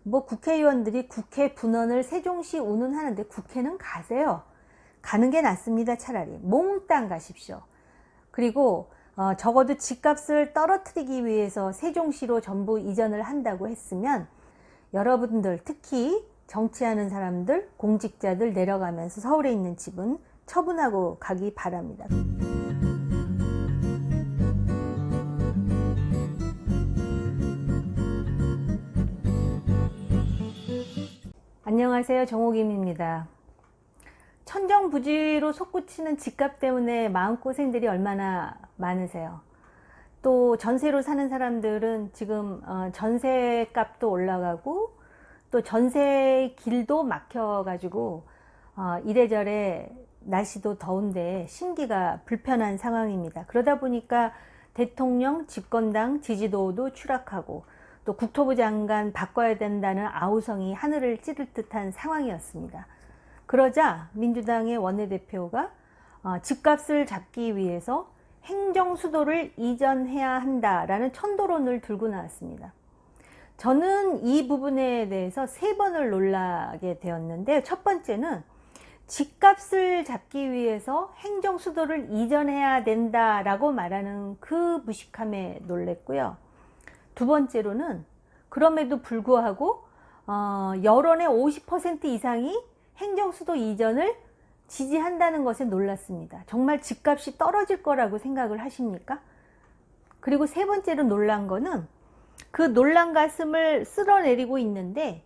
뭐 국회의원들이 국회 분원을 세종시 운운하는데 국회는 가세요. 가는 게 낫습니다. 차라리 몽땅 가십시오. 그리고 적어도 집값을 떨어뜨리기 위해서 세종시로 전부 이전을 한다고 했으면 여러분들, 특히 정치하는 사람들, 공직자들 내려가면서 서울에 있는 집은 처분하고 가기 바랍니다. 안녕하세요, 정옥임입니다. 천정부지로 솟구치는 집값 때문에 마음고생들이 얼마나 많으세요. 또 전세로 사는 사람들은 지금 전세값도 올라가고 또 전세 길도 막혀 가지고 이래저래 날씨도 더운데 심기가 불편한 상황입니다. 그러다 보니까 대통령 집권당 지지도도 추락하고 또 국토부 장관 바꿔야 된다는 아우성이 하늘을 찌를 듯한 상황이었습니다. 그러자 민주당의 원내대표가 집값을 잡기 위해서 행정수도를 이전해야 한다라는 천도론을 들고 나왔습니다. 저는 이 부분에 대해서 3번을 놀라게 되었는데, 첫 번째는 집값을 잡기 위해서 행정수도를 이전해야 된다라고 말하는 그 무식함에 놀랬고요. 두 번째로는 그럼에도 불구하고 여론의 50% 이상이 행정수도 이전을 지지한다는 것에 놀랐습니다. 정말 집값이 떨어질 거라고 생각을 하십니까? 그리고 세 번째로 놀란 거는 그 놀란 가슴을 쓸어내리고 있는데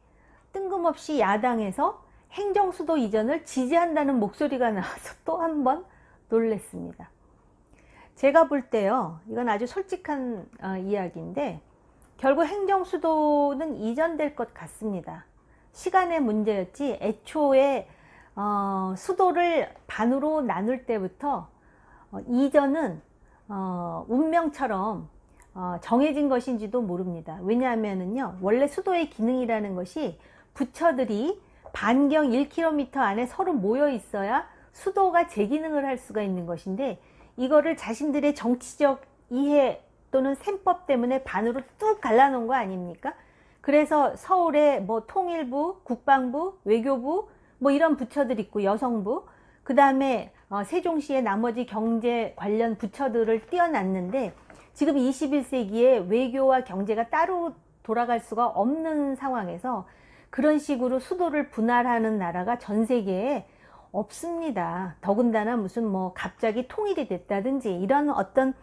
뜬금없이 야당에서 행정수도 이전을 지지한다는 목소리가 나와서 또 한 번 놀랬습니다. 제가 볼 때요, 이건 아주 솔직한 이야기인데 결국 행정수도는 이전될 것 같습니다. 시간의 문제였지 애초에 수도를 반으로 나눌 때부터 이전은 운명처럼 정해진 것인지도 모릅니다. 왜냐하면요, 원래 수도의 기능이라는 것이 부처들이 반경 1km 안에 서로 모여 있어야 수도가 제 기능을 할 수가 있는 것인데, 이거를 자신들의 정치적 이해 또는 셈법 때문에 반으로 뚝 갈라놓은 거 아닙니까? 그래서 서울에 뭐 통일부, 국방부, 외교부 뭐 이런 부처들 있고, 여성부, 그 다음에 세종시의 나머지 경제 관련 부처들을 띄워놨는데, 지금 21세기에 외교와 경제가 따로 돌아갈 수가 없는 상황에서 그런 식으로 수도를 분할하는 나라가 전 세계에 없습니다. 더군다나 무슨 뭐 갑자기 통일이 됐다든지 이런 어떤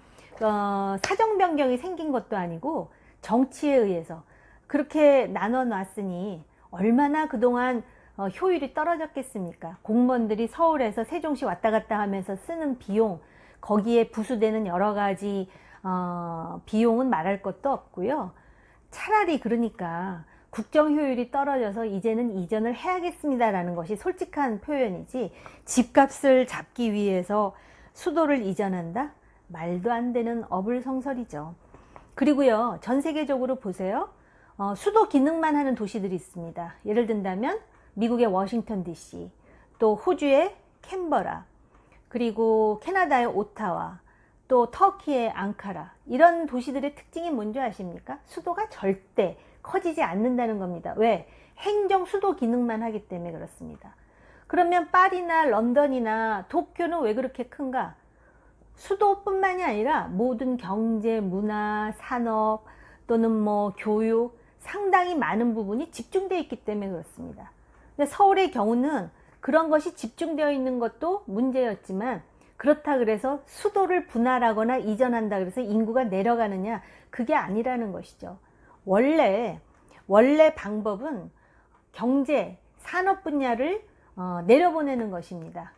사정 변경이 생긴 것도 아니고 정치에 의해서 그렇게 나눠 놨으니 얼마나 그동안 효율이 떨어졌겠습니까? 공무원들이 서울에서 세종시 왔다 갔다 하면서 쓰는 비용, 거기에 부수되는 여러 가지 비용은 말할 것도 없고요. 차라리 그러니까 국정 효율이 떨어져서 이제는 이전을 해야겠습니다라는 것이 솔직한 표현이지, 집값을 잡기 위해서 수도를 이전한다? 말도 안 되는 어불성설이죠. 그리고요, 전 세계적으로 보세요. 수도 기능만 하는 도시들이 있습니다. 예를 든다면 미국의 워싱턴 DC, 또 호주의 캔버라, 그리고 캐나다의 오타와, 또 터키의 앙카라, 이런 도시들의 특징이 뭔지 아십니까? 수도가 절대 커지지 않는다는 겁니다. 왜? 행정 수도 기능만 하기 때문에 그렇습니다. 그러면 파리나 런던이나 도쿄는 왜 그렇게 큰가? 수도뿐만이 아니라 모든 경제, 문화, 산업 또는 뭐 교육, 상당히 많은 부분이 집중되어 있기 때문에 그렇습니다. 근데 서울의 경우는 그런 것이 집중되어 있는 것도 문제였지만, 그렇다 그래서 수도를 분할하거나 이전한다 그래서 인구가 내려가느냐, 그게 아니라는 것이죠. 원래 방법은 경제, 산업 분야를 내려보내는 것입니다.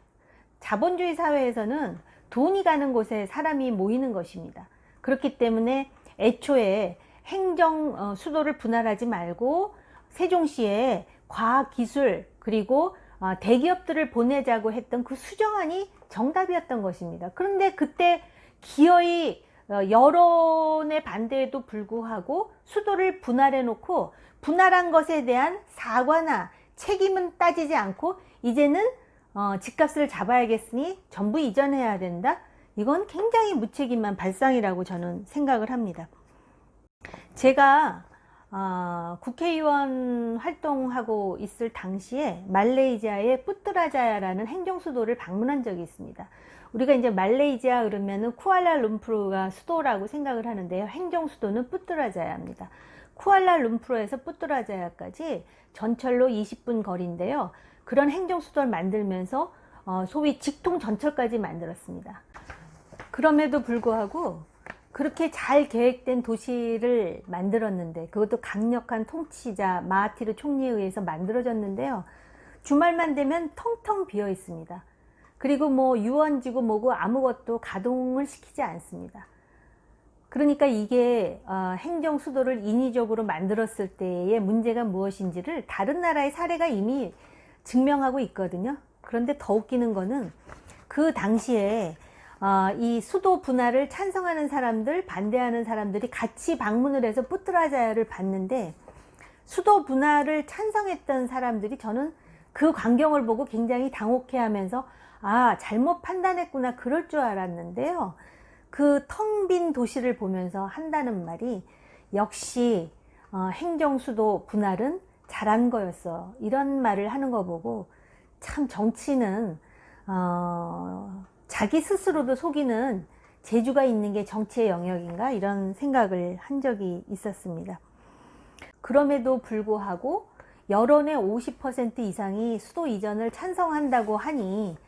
자본주의 사회에서는 돈이 가는 곳에 사람이 모이는 것입니다. 그렇기 때문에 애초에 행정 수도를 분할하지 말고 세종시에 과학기술 그리고 대기업들을 보내자고 했던 그 수정안이 정답이었던 것입니다. 그런데 그때 기어이 여론의 반대에도 불구하고 수도를 분할해 놓고 분할한 것에 대한 사과나 책임은 따지지 않고 이제는 집값을 잡아야겠으니 전부 이전해야 된다? 이건 굉장히 무책임한 발상이라고 저는 생각을 합니다. 제가 국회의원 활동하고 있을 당시에 말레이시아의 푸트라자야라는 행정수도를 방문한 적이 있습니다. 우리가 이제 말레이시아 그러면은 쿠알라룸푸르가 수도라고 생각을 하는데요. 행정수도는 푸트라자야입니다. 쿠알라룸푸르에서 푸트라자야까지 전철로 20분 거리인데요. 그런 행정수도를 만들면서 소위 직통 전철까지 만들었습니다. 그럼에도 불구하고 그렇게 잘 계획된 도시를 만들었는데, 그것도 강력한 통치자 마하티르 총리에 의해서 만들어졌는데요. 주말만 되면 텅텅 비어 있습니다. 그리고 뭐 유원지고 뭐고 아무것도 가동을 시키지 않습니다. 그러니까 이게 행정 수도를 인위적으로 만들었을 때의 문제가 무엇인지를 다른 나라의 사례가 이미 증명하고 있거든요. 그런데 더 웃기는 거는 그 당시에 이 수도 분할을 찬성하는 사람들, 반대하는 사람들이 같이 방문을 해서 푸트라자야를 봤는데, 수도 분할을 찬성했던 사람들이 저는 그 광경을 보고 굉장히 당혹해하면서 잘못 판단했구나, 그럴 줄 알았는데요. 그 텅 빈 도시를 보면서 한다는 말이, 역시 행정수도 분할은 잘한 거였어, 이런 말을 하는 거 보고, 참 정치는 자기 스스로도 속이는 재주가 있는 게 정치의 영역인가, 이런 생각을 한 적이 있었습니다. 그럼에도 불구하고 여론의 50% 이상이 수도 이전을 찬성한다고 하니,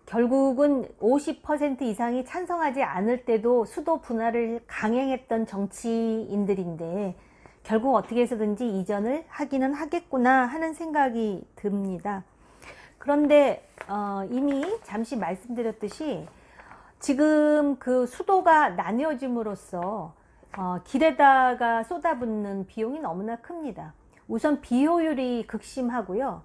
결국은 50% 이상이 찬성하지 않을 때도 수도 분할을 강행했던 정치인들인데, 결국 어떻게 해서든지 이전을 하기는 하겠구나 하는 생각이 듭니다. 그런데 이미 잠시 말씀드렸듯이 지금 그 수도가 나뉘어짐으로써 길에다가 쏟아붓는 비용이 너무나 큽니다. 우선 비효율이 극심하고요.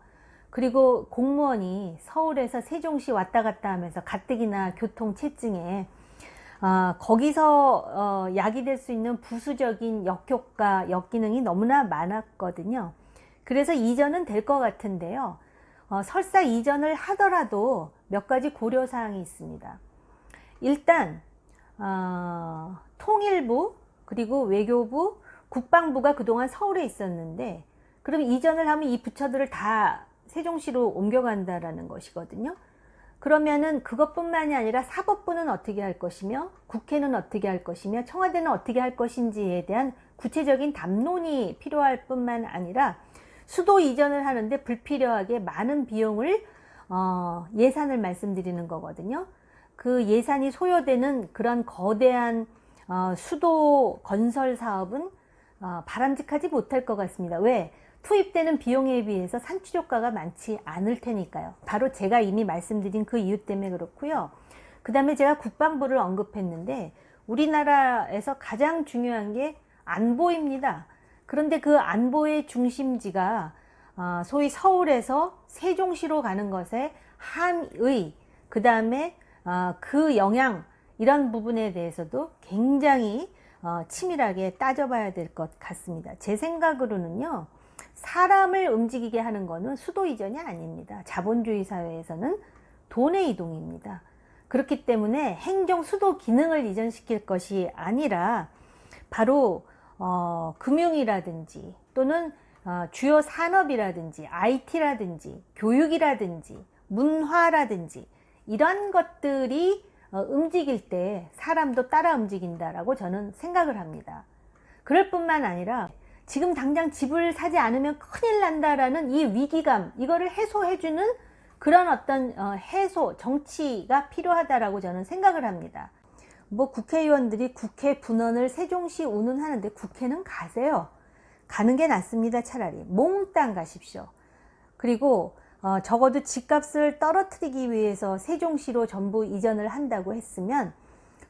그리고 공무원이 서울에서 세종시 왔다 갔다 하면서 가뜩이나 교통체증에 거기서 야기될 수 있는 부수적인 역효과, 역기능이 너무나 많았거든요. 그래서 이전은 될 것 같은데요. 설사 이전을 하더라도 몇 가지 고려사항이 있습니다. 일단 통일부, 그리고 외교부, 국방부가 그동안 서울에 있었는데, 그럼 이전을 하면 이 부처들을 다 세종시로 옮겨간다라는 것이거든요. 그러면은 그것뿐만이 아니라 사법부는 어떻게 할 것이며, 국회는 어떻게 할 것이며, 청와대는 어떻게 할 것인지에 대한 구체적인 담론이 필요할 뿐만 아니라, 수도 이전을 하는데 불필요하게 많은 비용을 예산을 말씀드리는 거거든요. 그 예산이 소요되는 그런 거대한 수도 건설 사업은 바람직하지 못할 것 같습니다. 왜? 투입되는 비용에 비해서 산출효과가 많지 않을 테니까요. 바로 제가 이미 말씀드린 그 이유 때문에 그렇고요. 그 다음에 제가 국방부를 언급했는데, 우리나라에서 가장 중요한 게 안보입니다. 그런데 그 안보의 중심지가 소위 서울에서 세종시로 가는 것에 한의, 그 다음에 그 영향, 이런 부분에 대해서도 굉장히 치밀하게 따져봐야 될 것 같습니다. 제 생각으로는요, 사람을 움직이게 하는 거는 수도 이전이 아닙니다. 자본주의 사회에서는 돈의 이동입니다. 그렇기 때문에 행정 수도 기능을 이전시킬 것이 아니라 바로 금융이라든지 또는 주요 산업이라든지 IT라든지 교육이라든지 문화라든지 이런 것들이 움직일 때 사람도 따라 움직인다라고 저는 생각을 합니다. 그럴 뿐만 아니라 지금 당장 집을 사지 않으면 큰일 난다라는 이 위기감, 이거를 해소해주는 그런 어떤 해소, 정치가 필요하다라고 저는 생각을 합니다. 뭐 국회의원들이 국회 분원을 세종시 운운하는데 국회는 가세요. 가는 게 낫습니다. 차라리 몽땅 가십시오. 그리고 적어도 집값을 떨어뜨리기 위해서 세종시로 전부 이전을 한다고 했으면,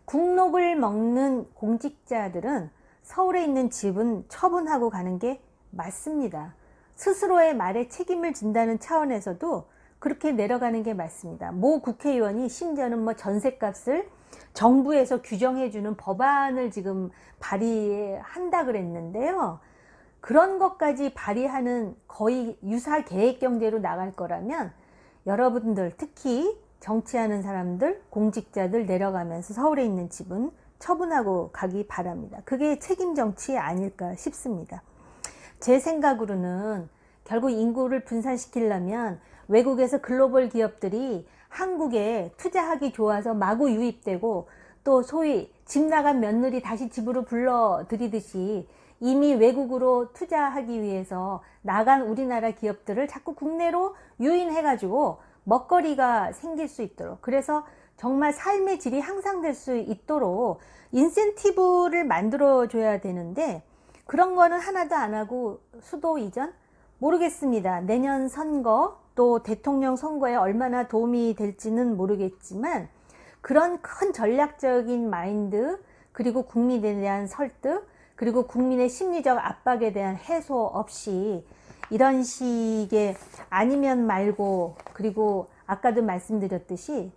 국록을 먹는 공직자들은 서울에 있는 집은 처분하고 가는 게 맞습니다. 스스로의 말에 책임을 진다는 차원에서도 그렇게 내려가는 게 맞습니다. 모 국회의원이 심지어는 뭐 전셋값을 정부에서 규정해주는 법안을 지금 발의한다 그랬는데요. 그런 것까지 발의하는 거의 유사 계획 경제로 나갈 거라면 여러분들, 특히 정치하는 사람들, 공직자들 내려가면서 서울에 있는 집은 처분하고 가기 바랍니다. 그게 책임 정치 아닐까 싶습니다. 제 생각으로는 결국 인구를 분산시키려면 외국에서 글로벌 기업들이 한국에 투자하기 좋아서 마구 유입되고, 또 소위 집 나간 며느리 다시 집으로 불러들이듯이 이미 외국으로 투자하기 위해서 나간 우리나라 기업들을 자꾸 국내로 유인해 가지고 먹거리가 생길 수 있도록, 그래서 정말 삶의 질이 향상될 수 있도록 인센티브를 만들어 줘야 되는데, 그런 거는 하나도 안 하고 수도 이전? 모르겠습니다. 내년 선거 또 대통령 선거에 얼마나 도움이 될지는 모르겠지만, 그런 큰 전략적인 마인드, 그리고 국민에 대한 설득, 그리고 국민의 심리적 압박에 대한 해소 없이 이런 식의 아니면 말고, 그리고 아까도 말씀드렸듯이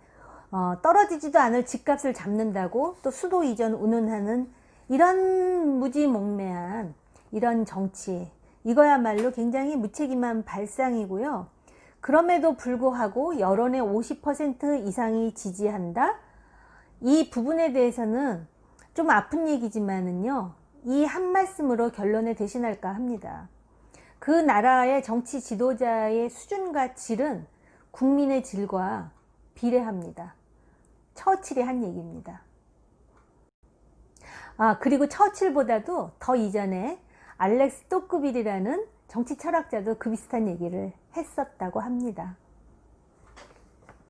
떨어지지도 않을 집값을 잡는다고 또 수도 이전 운운하는 이런 무지몽매한 이런 정치, 이거야말로 굉장히 무책임한 발상이고요. 그럼에도 불구하고 여론의 50% 이상이 지지한다? 이 부분에 대해서는 좀 아픈 얘기지만은요, 이 한 말씀으로 결론에 대신할까 합니다. 그 나라의 정치 지도자의 수준과 질은 국민의 질과 비례합니다. 처칠이 한 얘기입니다. 그리고 처칠보다도 더 이전에 알렉스 또크빌이라는 정치 철학자도 그 비슷한 얘기를 했었다고 합니다.